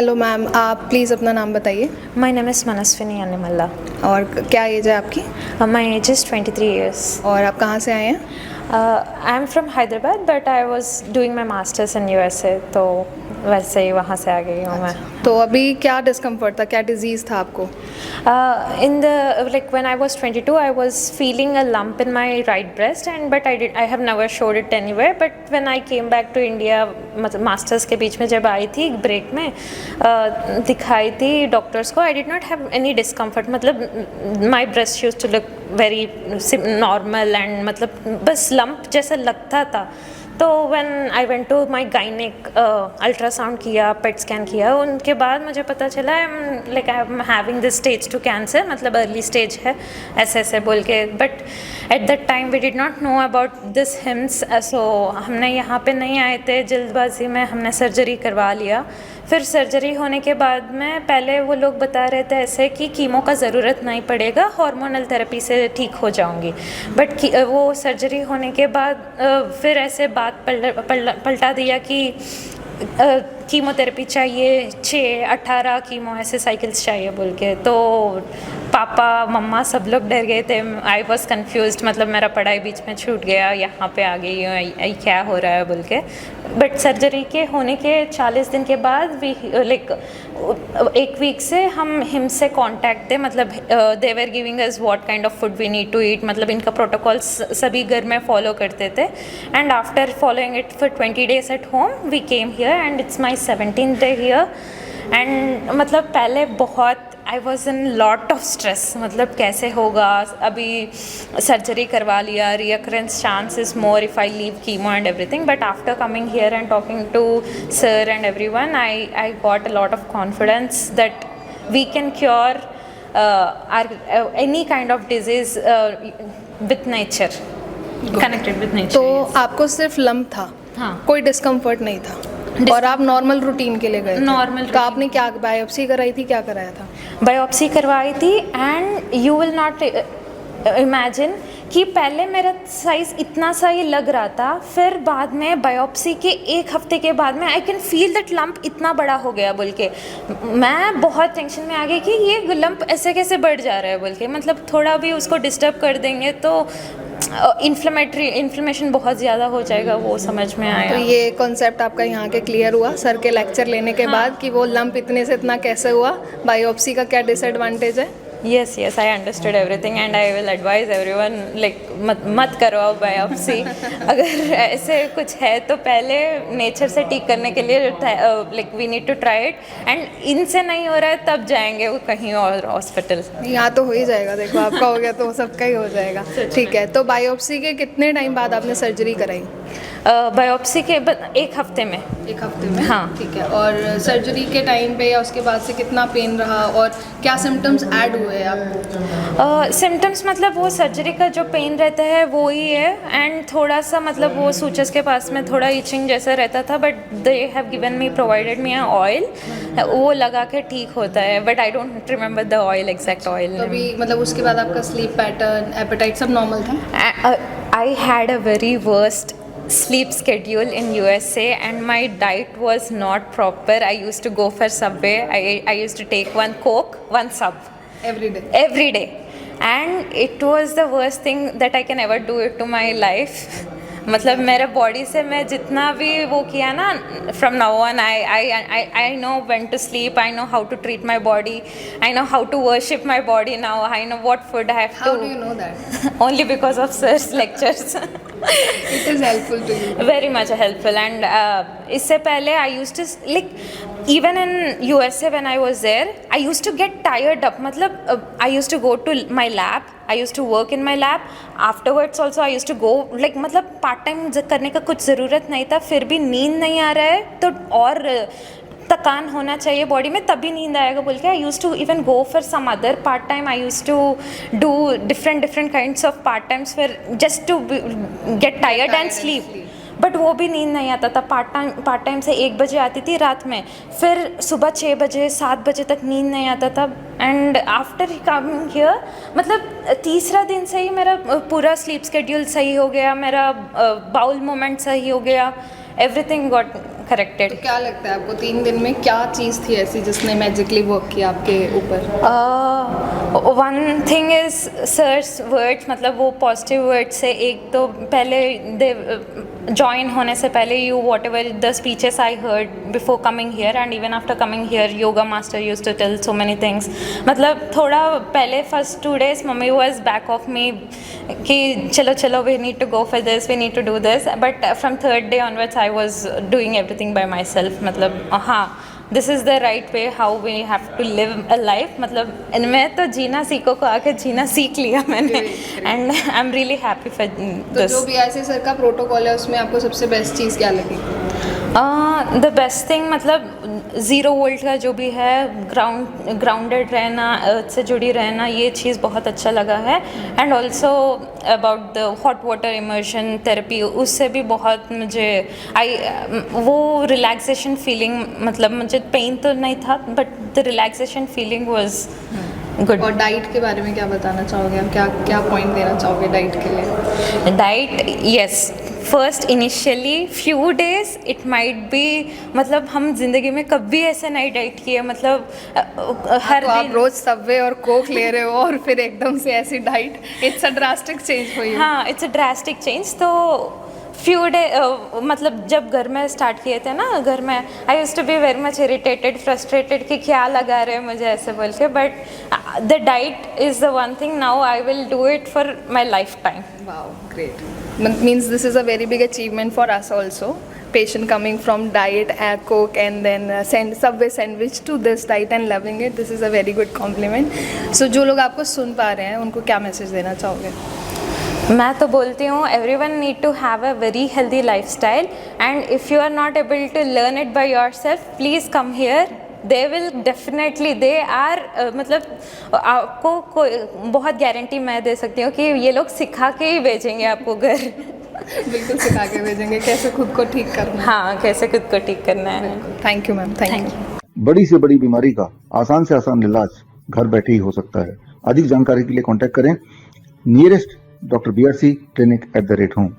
Hello ma'am, आप please अपना नाम बताइए My name is Manaswini Animalla. और क्या एज है आपकी My age is 23 years. और आप कहाँ से आए हैं? I'm from Hyderabad, but I was doing my masters in USA, तो वैसे ही वहाँ से आ गई हूँ मैं. तो अभी क्या डिस्कम्फर्ट था, क्या डिजीज़ था आपको? When I was 22, I was feeling a lump in my right breast, but I have never showed it anywhere. But when I came back to India, मतलब masters के बीच में जब आई थी ब्रेक में, दिखाई थी डॉक्टर्स को, I did not have any discomfort. मतलब my breast used to look very normal and मतलब बस lump जैसा लगता था. तो when I went to my gynaec, ultrasound किया, पेट स्कैन किया, उनके बाद मुझे पता चला I am having this stage 2 cancer, मतलब अर्ली स्टेज है ऐसे बोल के. But at that time we did not know about this HIMS, सो हमने यहाँ पे नहीं आए थे, जल्दबाजी में हमने सर्जरी करवा लिया. फिर सर्जरी होने के बाद में पहले वो लोग बता रहे थे ऐसे कि कीमो का ज़रूरत नहीं पड़ेगा, हार्मोनल थेरेपी से ठीक हो जाऊंगी. बट वो सर्जरी होने के बाद फिर ऐसे बात पलटा दिया कि कीमोथेरेपी चाहिए, 6-18 कीमो ऐसे साइकिल्स चाहिए बोल के. तो पापा मम्मा सब लोग डर गए थे. आई वॉज कन्फ्यूज्ड, मतलब मेरा पढ़ाई बीच में छूट गया, यहाँ पे आ गई हूँ, क्या हो रहा है बोल के. बट सर्जरी के होने के 40 दिन के बाद भी एक वीक से हम हिम से कांटेक्ट थे, मतलब they were giving us what kind of food we need to eat, मतलब इनका प्रोटोकॉल्स सभी घर में फॉलो करते थे. And after following it for 20 days at home we came here and it's my 17th day here. And मतलब पहले बहुत I was in lot of stress, मतलब कैसे होगा, अभी सर्जरी करवा लिया, recurrence chance is more if I leave chemo and everything. But after coming here and talking to sir and everyone, I got a lot of confidence that we can cure any kind of disease with nature, connected with nature. तो yes. आपको सिर्फ lump था, हाँ. कोई discomfort नहीं था और आप नॉर्मल रूटीन के लिए गए थे? नॉर्मल. तो आपने क्या बायोप्सी कराई थी, क्या कराया था? बायोप्सी करवाई थी and you will not imagine कि पहले मेरा साइज़ इतना सा ही लग रहा था, फिर बाद में बायोप्सी के 1 हफ्ते के बाद में I can feel that lump इतना बड़ा हो गया बोल के. मैं बहुत टेंशन में आ गई कि ये लंप ऐसे कैसे बढ़ जा रहा है बोल के, मतलब थोड़ा भी उसको डिस्टर्ब कर देंगे तो इन्फ्लेमेशन बहुत ज़्यादा हो जाएगा, वो समझ में आया. तो ये कॉन्सेप्ट आपका यहाँ के क्लियर हुआ सर के लेक्चर लेने के बाद कि वो लंप इतने से इतना कैसे हुआ, बायोप्सी का क्या डिसएडवांटेज है? Yes, I understood everything and I will advise everyone मत करवाओ बायोप्सी. अगर ऐसे कुछ है तो पहले नेचर से ठीक करने के लिए we need to try it, and इनसे नहीं हो रहा है तब जाएंगे वो कहीं और हॉस्पिटल. यहाँ तो हो ही जाएगा, देखो आपका हो गया तो सबका ही हो जाएगा. ठीक है, तो बायोप्सी के कितने टाइम बाद आपने सर्जरी कराई? बायोप्सी के 1 हफ्ते में. 1 हफ्ते में? हाँ. ठीक है. और सर्जरी के टाइम पे या उसके बाद से कितना पेन रहा और क्या सिम्टम्स ऐड हुए आपको? सिम्टम्स मतलब वो सर्जरी का जो पेन रहता है वो ही है, एंड थोड़ा सा मतलब वो सूचस के पास में थोड़ा इचिंग जैसा रहता था. But they have given me provided me oil, वो लगा के ठीक होता है. But I don't remember the oil, exact oil. तो अभी मतलब उसके बाद आपका स्लीप पैटर्न, एपेटाइट सब नॉर्मल था? I had a very worst sleep schedule in USA and my diet was not proper. I used to go for Subway. I used to take 1 Coke, 1 sub every day, and it was the worst thing that I can ever do it to my life. मतलब मेरे body से मैं जितना भी वो किया ना, from now on I know when to sleep, I know how to treat my body, I know how to worship my body now, I know what food I have to. How do you know that? Only because of sir's lectures. It is helpful to you. Very much helpful. And इससे पहले I used to even in USA when I was there, I used to get tired up. मतलब I used to go to my lab, I used to work in my lab. Afterwards also I used to go मतलब part time करने का कुछ ज़रूरत नहीं था, फिर भी नींद नहीं आ रहा है तो और थकान होना चाहिए बॉडी में तभी नींद आएगा बोल के. I use to even go for some other part time. I use to do different kinds of part times for just to get tired and sleep. But वो भी नींद नहीं आता था. पार्ट टाइम से 1 बजे आती थी रात में, फिर सुबह 6 बजे 7 बजे तक नींद नहीं आता था. एंड आफ्टर कमिंग हियर मतलब तीसरा दिन से ही मेरा पूरा स्लीप स्केड्यूल सही हो गया, मेरा बाउल मोमेंट सही हो गया, एवरीथिंग गॉट करेक्टेड। क्या लगता है आपको 3 दिन में क्या चीज़ थी ऐसी जिसने मैजिकली वर्क किया आपके ऊपर? One thing is sir's words, मतलब वो पॉजिटिव वर्ड से, एक तो पहले दे ज्वाइन होने से पहले you whatever the speeches I heard before coming here and even after coming here, yoga master used to tell so many things. मतलब थोड़ा पहले first 2 days mummy was back of me कि चलो चलो we need to go for this, we need to do this, but from 3rd day onwards I was doing everything by myself. मतलब हाँ, this is the right way how we have to live a life. मतलब इनमें तो जीना सीखो को आके जीना सीख लिया मैंने, and I am really happy for तो दिस। जो BIC सर का प्रोटोकॉल है उसमें आपको सबसे बेस्ट चीज़ क्या लगी? द बेस्ट थिंग, मतलब 0 वोल्ट का जो भी है, ग्राउंडेड रहना, अर्थ से जुड़ी रहना, ये चीज़ बहुत अच्छा लगा है। And also about the hot water immersion therapy, उससे भी बहुत मुझे वो रिलैक्सेशन फीलिंग, मतलब मुझे पेन तो नहीं था but the relaxation feeling was good. और डाइट के बारे में क्या बताना चाहोगे आप? क्या क्या पॉइंट देना चाहोगे डाइट के लिए? Diet, yes, first initially few days it might be, मतलब हम जिंदगी में कभी ऐसे नहीं डाइट किए, मतलब हर तो आप दिन, रोज सबवे और कोक ले रहे हो और फिर एकदम से ऐसी diet, it's a drastic change for you. हाँ, इट्स अ ड्रास्टिक चेंज। तो फ्यू डे मतलब जब घर में स्टार्ट किए थे ना, घर में I used to be very much irritated, frustrated कि क्या लगा रहे हैं मुझे ऐसे बोल के, but the diet is the one thing now I will do it for my lifetime. Wow, great. Means this is a very big achievement for us also. Patient coming from diet, Coke, and then Subway sandwich to this diet and loving it. This is a very good compliment. So जो लोग आपको सुन पा रहे हैं उनको क्या message देना चाहोगे? मैं तो बोलती हूँ everyone need to have a very healthy lifestyle, and if you are not able to learn it by yourself, please come here. They will definitely, they are मतलब आपको कोई बहुत गारंटी मैं दे सकती हूँ कि ये लोग सिखा के ही भेजेंगे आपको घर। बिल्कुल सिखा के भेजेंगे कैसे खुद को ठीक करना है। हाँ, कैसे खुद को ठीक करना है। Thank you ma'am, thank you. बड़ी से बड़ी बीमारी का आसान से आसान इलाज घर बैठे ही हो सकता है। अधिक जानकारी के लिए कांटेक्ट करें nearest doctor BRC clinic @home।